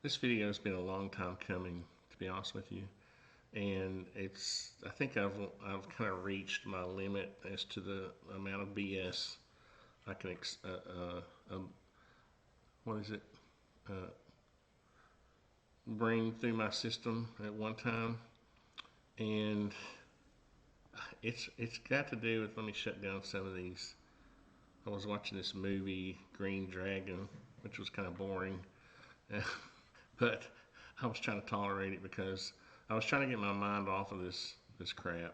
This video has been a long time coming, to be honest with you, and I think I've kind of reached my limit as to the amount of BS I can what is it uh, bring through my system at one time, and it's got to do with. Let me shut down some of these. I was watching this movie Green Dragon, which was kind of boring. But I was trying to tolerate it because I was trying to get my mind off of this crap,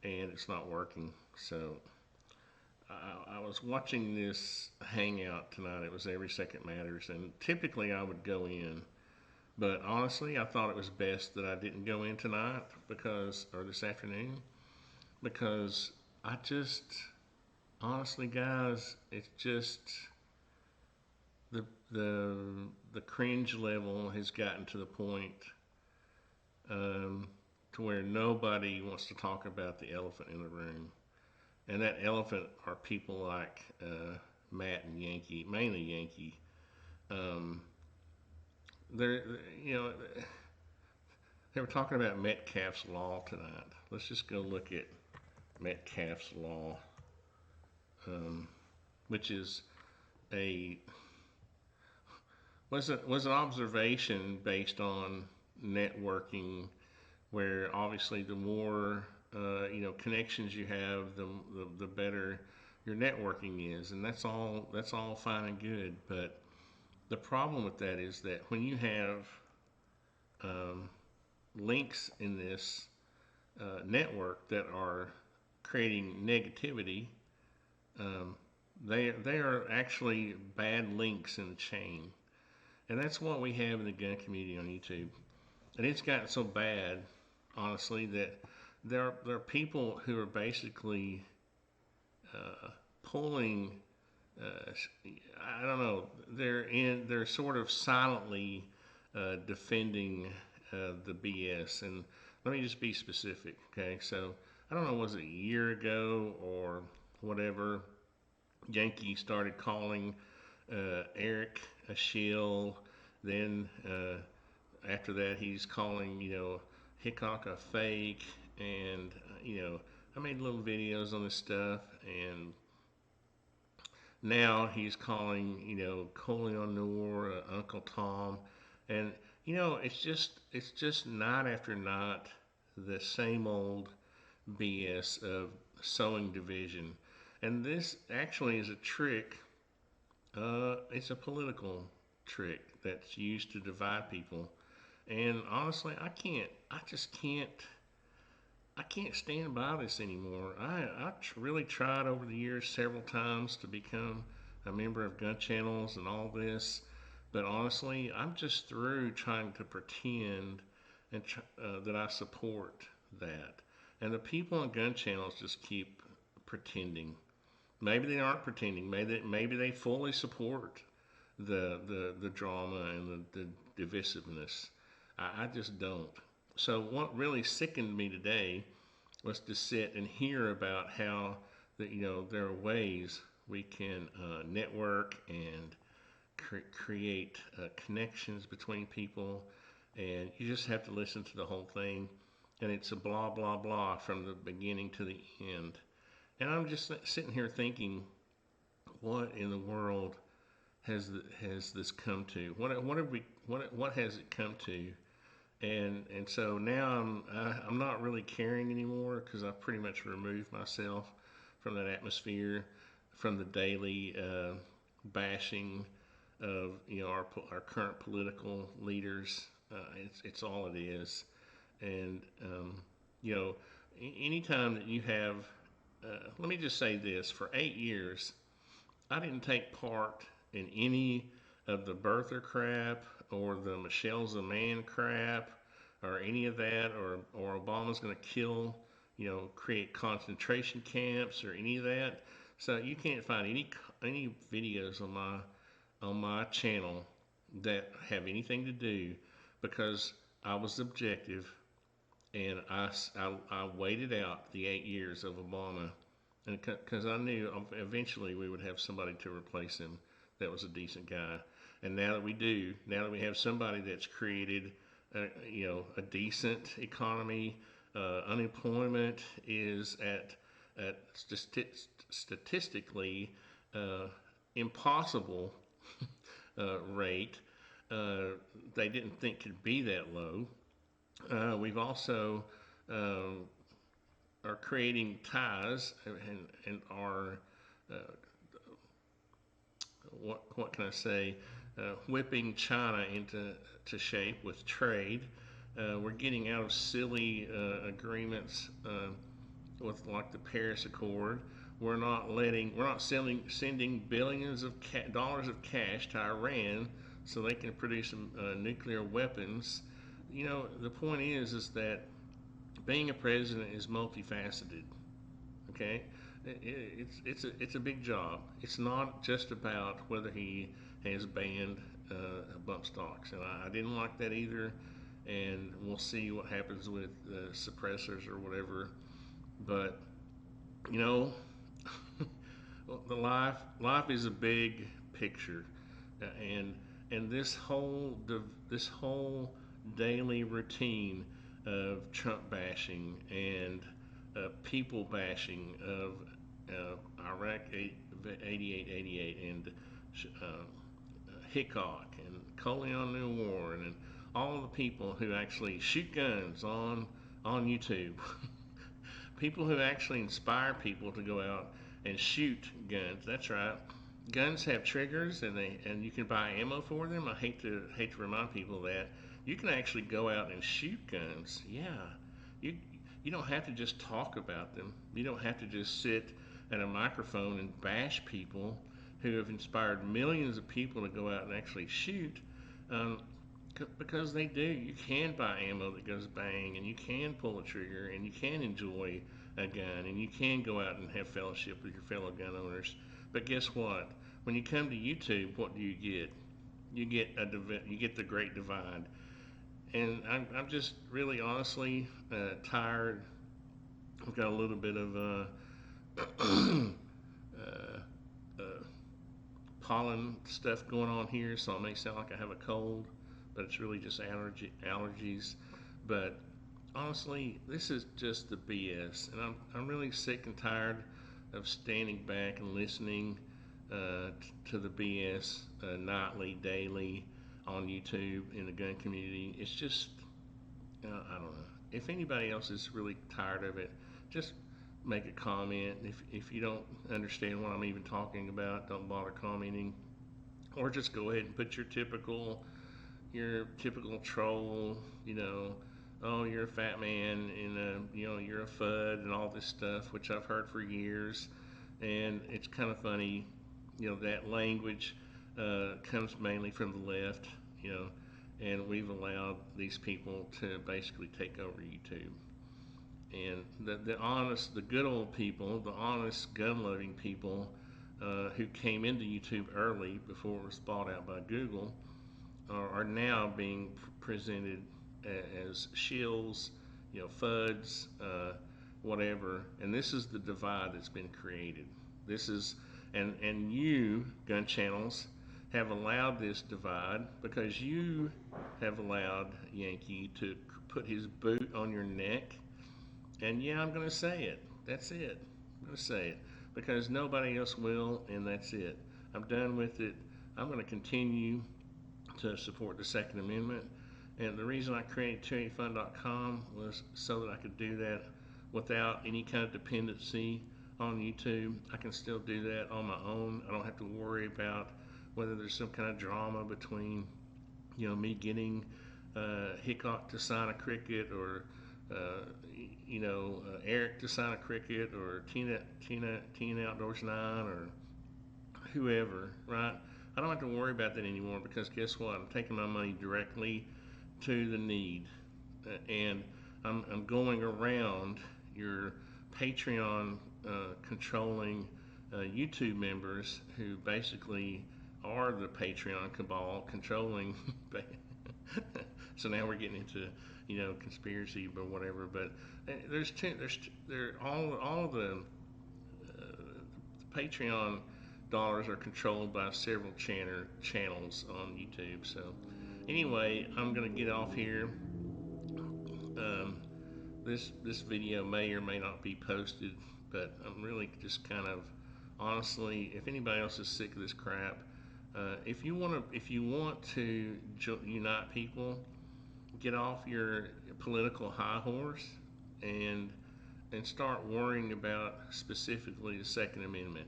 and it's not working. So I was watching this hangout tonight. It was Every Second Matters, and typically I would go in, but honestly, I thought it was best that I didn't go in tonight or this afternoon, because I just honestly, guys, it's just the the the cringe level has gotten to the point um, to where nobody wants to talk about the elephant in the room, and that elephant are people like Matt and Yankee, mainly Yankee. Um, they're you know they were talking about Metcalf's law tonight. Let's just go look at Metcalf's law, um, which is a was an observation based on networking, where obviously the more connections you have, the better your networking is, and that's all fine and good. But the problem with that is that when you have um, links in this network that are creating negativity, um, they are actually bad links in the chain. And that's what we have in the gun community on YouTube. And it's gotten so bad, honestly, that there are people who are basically uh, pulling. Uh, I don't know. They're sort of silently defending the BS. And let me just be specific, okay? So I don't know, was it a year ago or whatever? Yankee started calling Eric a shill. Then after that, he's calling Hickok a fake, and I made little videos on this stuff, and now he's calling Coleon Noor Uncle Tom, and it's just night after night the same old BS of sowing division, and this actually is a trick. It's a political trick that's used to divide people. And honestly, I just I can't stand by this anymore. I really tried over the years several times to become a member of gun channels and all this, but honestly, I'm just through trying to pretend that I support that. And the people on gun channels just keep pretending. Maybe they aren't pretending. Maybe they fully support the drama and the divisiveness. I just don't. So what really sickened me today was to sit and hear about how there are ways we can network and create connections between people, and you just have to listen to the whole thing, and it's a blah blah blah from the beginning to the end. And I'm just sitting here thinking, what in the world has this come to? What has it come to? And so now I'm not really caring anymore, because I've pretty much removed myself from that atmosphere, from the daily bashing of our current political leaders. It's all it is. And you know anytime that you have let me just say this: for 8 years I didn't take part in any of the birther crap, or the Michelle's a man crap, or any of that, or Obama's going to kill, create concentration camps, or any of that. So you can't find any videos on my channel that have anything to do, because I was objective, and I waited out the 8 years of Obama, and because I knew eventually we would have somebody to replace him that was a decent guy. And now that we have somebody that's created, a decent economy, unemployment is at statistically uh, impossible rate. They didn't think could be that low. We've also um, are creating ties and are uh, what can I say, whipping China into shape with trade. We're getting out of silly agreements with like the Paris Accord. We're not sending billions of dollars of cash to Iran so they can produce some nuclear weapons. The point is that being a president is multifaceted. Okay, it's a big job. It's not just about whether he has banned bump stocks, and I didn't like that either. And we'll see what happens with suppressors or whatever. But you know, the life is a big picture, and this whole daily routine of Trump bashing and people bashing of Iraq 8888 and Hickok and Coleon New Warren and all the people who actually shoot guns on YouTube. People who actually inspire people to go out and shoot guns. That's right. Guns have triggers, and you can buy ammo for them. I hate to remind people that you can actually go out and shoot guns. Yeah, you you don't have to just talk about them. You don't have to just sit at a microphone and bash people who have inspired millions of people to go out and actually shoot. Um, because they do. You can buy ammo that goes bang, and you can pull a trigger, and you can enjoy a gun, and you can go out and have fellowship with your fellow gun owners. But guess what? When you come to YouTube, what do you get? You get the Great Divide, and I'm just really honestly tired. I've got a little bit of uh, uh, pollen stuff going on here, so it may sound like I have a cold, but it's really just allergies. But honestly, this is just the BS, and I'm really sick and tired of standing back and listening to the BS nightly, daily on YouTube in the gun community. It's just I don't know. If anybody else is really tired of it, just make a comment. If you don't understand what I'm even talking about, don't bother commenting, or just go ahead and put your typical troll. Oh, you're a fat man, and you're a fud, and all this stuff, which I've heard for years, and it's kind of funny. That language comes mainly from the left. You know, and we've allowed these people to basically take over YouTube. And the good old people, the honest, gun-loving people who came into YouTube early before it was bought out by Google, are now being presented as shills, FUDs, whatever. And this is the divide that's been created. This is, and you, gun channels, have allowed this divide because you have allowed Yankee to put his boot on your neck. And yeah, I'm going to say it. That's it. I'm going to say it because nobody else will, and that's it. I'm done with it. I'm going to continue to support the Second Amendment. And the reason I created charityfund.com was so that I could do that without any kind of dependency on YouTube. I can still do that on my own. I don't have to worry about whether there's some kind of drama between, me getting Hickok to sign a cricket, or Eric to sign a cricket, or Tina Outdoors 9, or whoever, right? I don't have to worry about that anymore because guess what? I'm taking my money directly to the need, and I'm going around your Patreon controlling YouTube members who basically are the Patreon cabal controlling. So now we're getting into conspiracy or whatever. But there's two, there's there all the Patreon dollars are controlled by several channels on YouTube. So anyway, I'm gonna get off here. Um, this video may or may not be posted, but I'm really just kind of honestly, if anybody else is sick of this crap, if you want to unite people, get off your political high horse and start worrying about specifically the Second Amendment.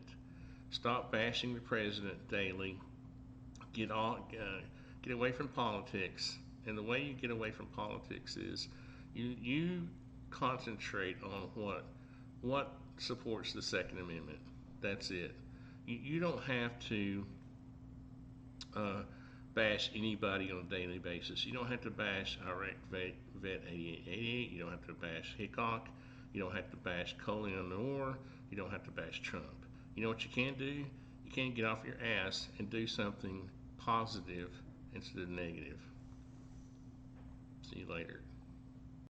Stop bashing the president daily. Get away from politics. And the way you get away from politics is you concentrate on what supports the Second Amendment. That's it. You don't have to uh, bash anybody on a daily basis. You don't have to bash Iraq Vet 8888. You don't have to bash Hickok. You don't have to bash Colin on the war. You don't have to bash Trump. You know what you can do? You can get off your ass and do something positive instead of negative. See you later.